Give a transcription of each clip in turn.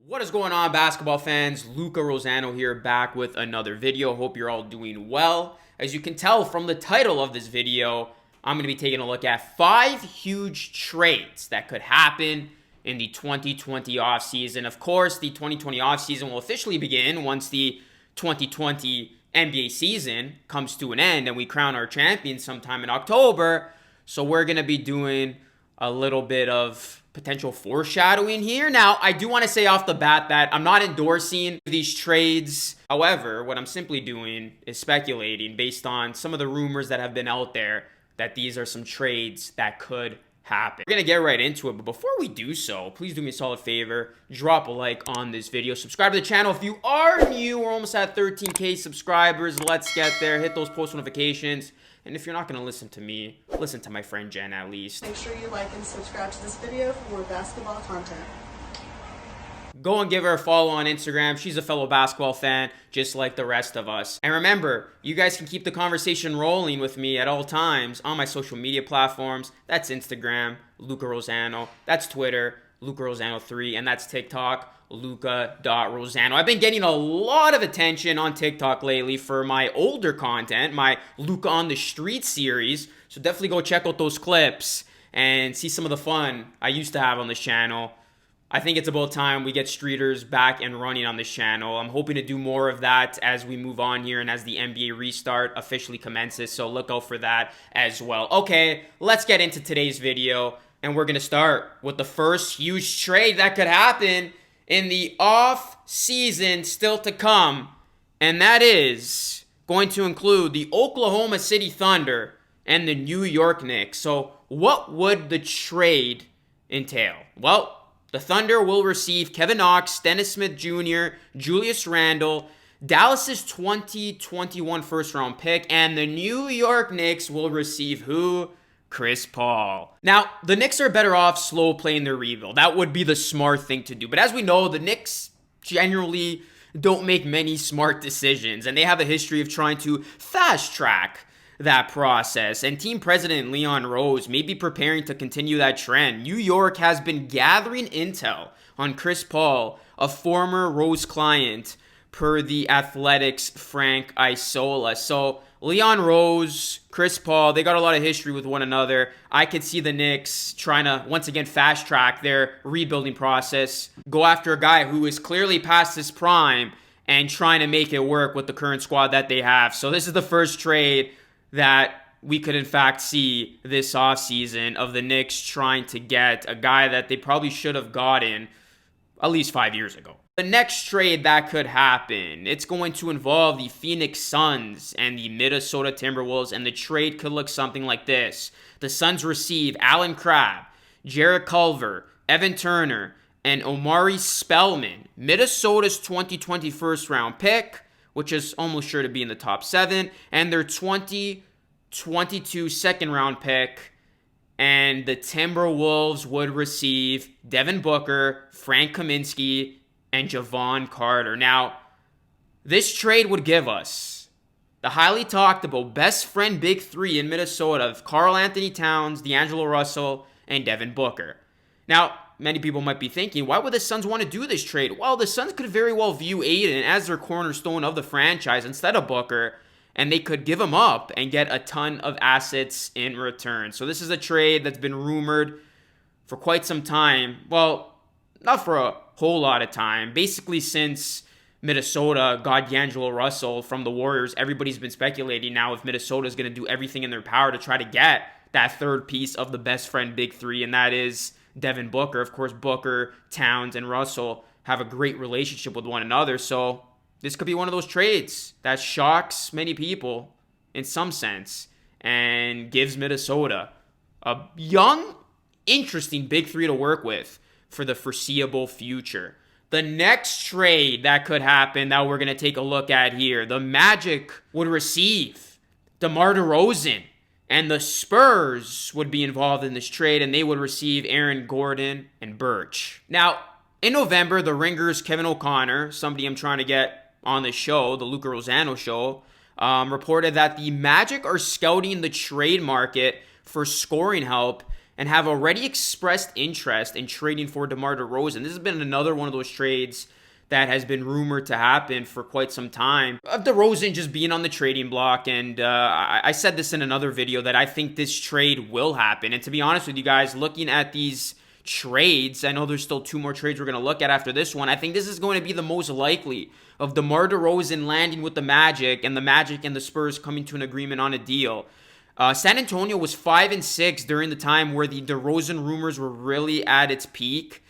What is going on, basketball fans? Luca Rosano here, back with another video. Hope you're all doing well. As you can tell from the title of this video, I'm going to be taking a look at 5 huge trades that could happen in the 2020 offseason. Of course, the 2020 offseason will officially begin once the 2020 NBA season comes to an end and we crown our champion sometime in October. So we're going to be doing a little bit of potential foreshadowing here. Now, I do want to say off the bat that I'm not endorsing these trades. However, what I'm simply doing is speculating based on some of the rumors that have been out there that these are some trades that could happen. We're going to get right into it, but before we do so, please do me a solid favor. Drop a like on this video. Subscribe to the channel if you are new. We're almost at 13K subscribers. Let's get there. Hit those post notifications. And if you're not going to listen to me, listen to my friend Jen at least. Make sure you like and subscribe to this video for more basketball content. Go and give her a follow on Instagram. She's a fellow basketball fan, just like the rest of us. And remember, you guys can keep the conversation rolling with me at all times on my social media platforms. That's Instagram, Luca Rosano. That's Twitter, Luca Rosano3. And that's TikTok, Luca.Rosano. I've been getting a lot of attention on TikTok lately for my older content, my Luca on the Street series. So definitely go check out those clips and see some of the fun I used to have on this channel. I think it's about time we get streeters back and running on this channel. I'm hoping to do more of that as we move on here and as the NBA restart officially commences. So look out for that as well. Okay, let's get into today's video. And we're going to start with the first huge trade that could happen in the off season still to come, and that is going to include the Oklahoma City Thunder and the New York Knicks. So what would the trade entail? Well, the Thunder will receive Kevin Knox, Dennis Smith Jr., Julius Randle, Dallas's 2021 first-round pick, and the New York Knicks will receive who? Chris Paul. Now, the Knicks are better off slow playing their rebuild. That would be the smart thing to do. But as we know, the Knicks generally don't make many smart decisions, and they have a history of trying to fast track that process. And team president Leon Rose may be preparing to continue that trend. New York has been gathering intel on Chris Paul, a former Rose client, per the Athletic's Frank Isola. So Leon Rose, Chris Paul, they got a lot of history with one another. I could see the Knicks trying to, once again, fast track their rebuilding process, go after a guy who is clearly past his prime and trying to make it work with the current squad that they have. So this is the first trade that we could, in fact, see this offseason of the Knicks trying to get a guy that they probably should have gotten at least 5 years ago. The next trade that could happen, it's going to involve the Phoenix Suns and the Minnesota Timberwolves, and the trade could look something like this. The Suns receive Alan Crabb, Jarrett Culver, Evan Turner, and Omari Spellman, Minnesota's 2020 first-round pick, which is almost sure to be in the top 7, and their 2022 second-round pick. And the Timberwolves would receive Devin Booker, Frank Kaminsky, and Javon Carter. Now, this trade would give us the highly talked about best friend big three in Minnesota of Karl Anthony Towns, D'Angelo Russell, and Devin Booker. Now, many people might be thinking, why would the Suns want to do this trade? Well, the Suns could very well view Aiden as their cornerstone of the franchise instead of Booker, and they could give him up and get a ton of assets in return. So this is a trade that's been rumored for quite some time. Well, not for a whole lot of time. Basically, since Minnesota got D'Angelo Russell from the Warriors, everybody's been speculating now if Minnesota is going to do everything in their power to try to get that third piece of the best friend big three, and that is Devin Booker. Of course, Booker, Towns, and Russell have a great relationship with one another, so this could be one of those trades that shocks many people in some sense and gives Minnesota a young, interesting big three to work with for the foreseeable future. The next trade that could happen that we're going to take a look at here, the Magic would receive DeMar DeRozan, and the Spurs would be involved in this trade, and they would receive Aaron Gordon and Birch. Now, in November, the Ringer's Kevin O'Connor, somebody I'm trying to get on the show, the Luca Rosano show, reported that the Magic are scouting the trade market for scoring help and have already expressed interest in trading for DeMar DeRozan. This has been another one of those trades that has been rumored to happen for quite some time, of DeRozan just being on the trading block. And I said this in another video that I think this trade will happen. And to be honest with you guys, looking at these trades, I know there's still 2 more trades we're going to look at after this one. I think this is going to be the most likely of DeMar DeRozan landing with the Magic and the Spurs coming to an agreement on a deal. San Antonio was 5-6 during the time where the DeRozan rumors were really at its peak.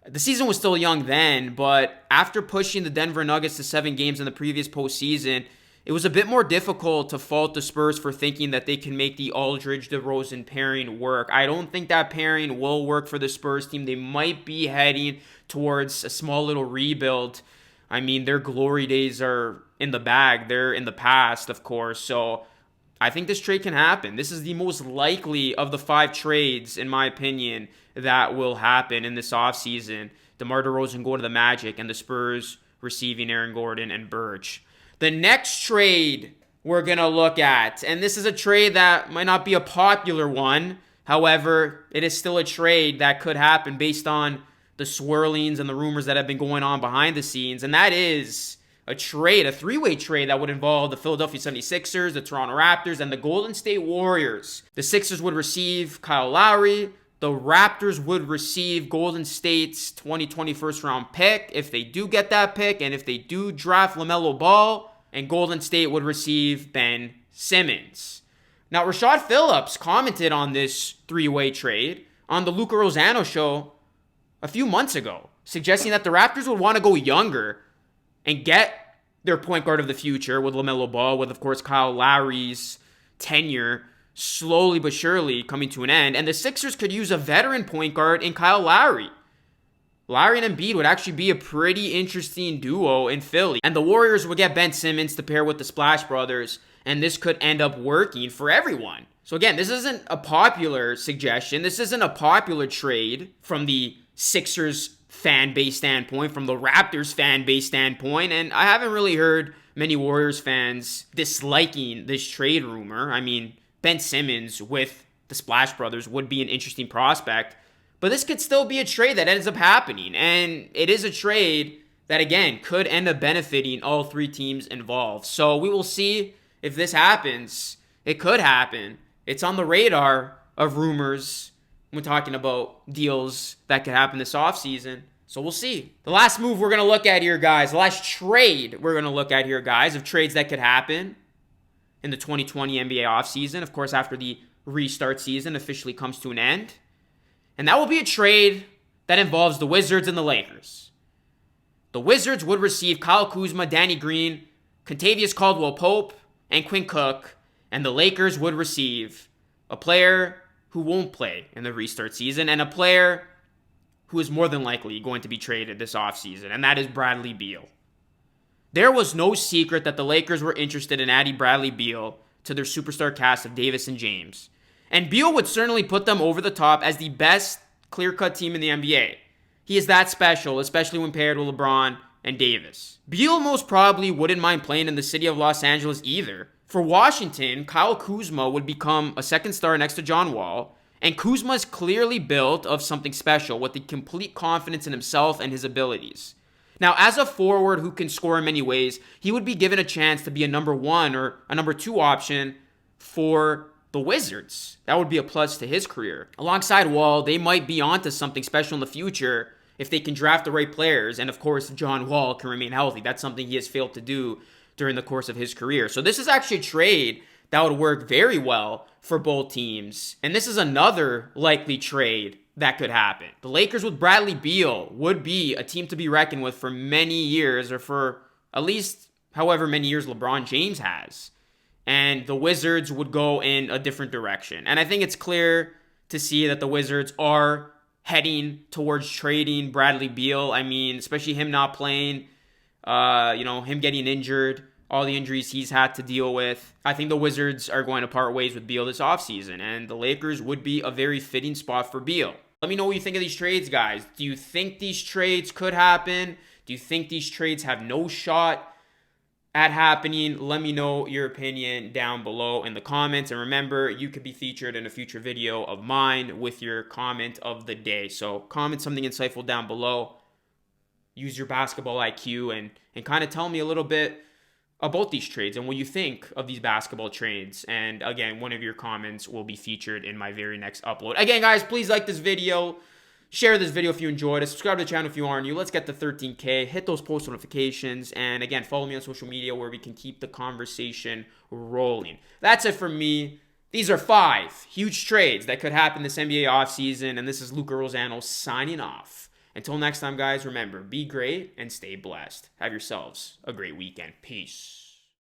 The season was still young then, but after pushing the Denver Nuggets to 7 games in the previous postseason, it was a bit more difficult to fault the Spurs for thinking that they can make the Aldridge-DeRozan pairing work. I don't think that pairing will work for the Spurs team. They might be heading towards a small little rebuild. I mean, their glory days are in the bag. They're in the past, of course, so I think this trade can happen. This is the most likely of the 5 trades, in my opinion, that will happen in this offseason. DeMar DeRozan going to the Magic and the Spurs receiving Aaron Gordon and Birch. The next trade we're going to look at, and this is a trade that might not be a popular one. However, it is still a trade that could happen based on the swirlings and the rumors that have been going on behind the scenes, and that is a 3-way trade that would involve the Philadelphia 76ers, the Toronto Raptors, and the Golden State Warriors. The Sixers would receive Kyle Lowry. The Raptors would receive Golden State's 2020 first-round pick if they do get that pick, and if they do draft LaMelo Ball, and Golden State would receive Ben Simmons. Now, Rashad Phillips commented on this 3-way trade on the Luca Rosano show a few months ago, suggesting that the Raptors would want to go younger and get their point guard of the future with LaMelo Ball, with, of course, Kyle Lowry's tenure slowly but surely coming to an end. And the Sixers could use a veteran point guard in Kyle Lowry. Lowry and Embiid would actually be a pretty interesting duo in Philly. And the Warriors would get Ben Simmons to pair with the Splash Brothers, and this could end up working for everyone. So again, this isn't a popular suggestion. This isn't a popular trade from the Sixers fan base standpoint, from the Raptors fan base standpoint, and I haven't really heard many Warriors fans disliking this trade rumor. I mean, Ben Simmons with the Splash Brothers would be an interesting prospect, but this could still be a trade that ends up happening, and it is a trade that, again, could end up benefiting all 3 teams involved. So we will see if this happens. It could happen. It's on the radar of rumors when talking about deals that could happen this offseason. So we'll see. The last move we're going to look at here, guys, the last trade we're going to look at here, guys, of trades that could happen in the 2020 NBA offseason, of course, after the restart season officially comes to an end. And that will be a trade that involves the Wizards and the Lakers. The Wizards would receive Kyle Kuzma, Danny Green, Kentavious Caldwell-Pope, and Quinn Cook, and the Lakers would receive a player who won't play in the restart season and a player who is more than likely going to be traded this offseason, and that is Bradley Beal. There was no secret that the Lakers were interested in adding Bradley Beal to their superstar cast of Davis and James. And Beal would certainly put them over the top as the best clear-cut team in the NBA. He is that special, especially when paired with LeBron and Davis. Beal most probably wouldn't mind playing in the city of Los Angeles either. For Washington, Kyle Kuzma would become a second star next to John Wall, and Kuzma is clearly built of something special with the complete confidence in himself and his abilities. Now, as a forward who can score in many ways, he would be given a chance to be a number 1 or a number 2 option for the Wizards. That would be a plus to his career. Alongside Wall, they might be onto something special in the future if they can draft the right players. And of course, John Wall can remain healthy. That's something he has failed to do during the course of his career. So this is actually a trade that would work very well for both teams. And this is another likely trade that could happen. The Lakers with Bradley Beal would be a team to be reckoned with for many years, or for at least however many years LeBron James has. And the Wizards would go in a different direction. And I think it's clear to see that the Wizards are heading towards trading Bradley Beal. I mean, especially him not playing, him getting injured, all the injuries he's had to deal with. I think the Wizards are going to part ways with Beal this offseason, and the Lakers would be a very fitting spot for Beal. Let me know what you think of these trades, guys. Do you think these trades could happen? Do you think these trades have no shot at happening. Let me know your opinion down below in the comments. And remember, you could be featured in a future video of mine with your comment of the day. So comment something insightful down below. Use your basketball IQ and kind of tell me a little bit about these trades and what you think of these basketball trades. And again, one of your comments will be featured in my very next upload. Again, guys, please like this video. Share this video if you enjoyed it. Subscribe to the channel if you aren't new. Let's get to 13K. Hit those post notifications. And again, follow me on social media where we can keep the conversation rolling. That's it for me. These are 5 huge trades that could happen this NBA offseason. And this is Luca Rosano signing off. Until next time, guys, remember, be great and stay blessed. Have yourselves a great weekend. Peace.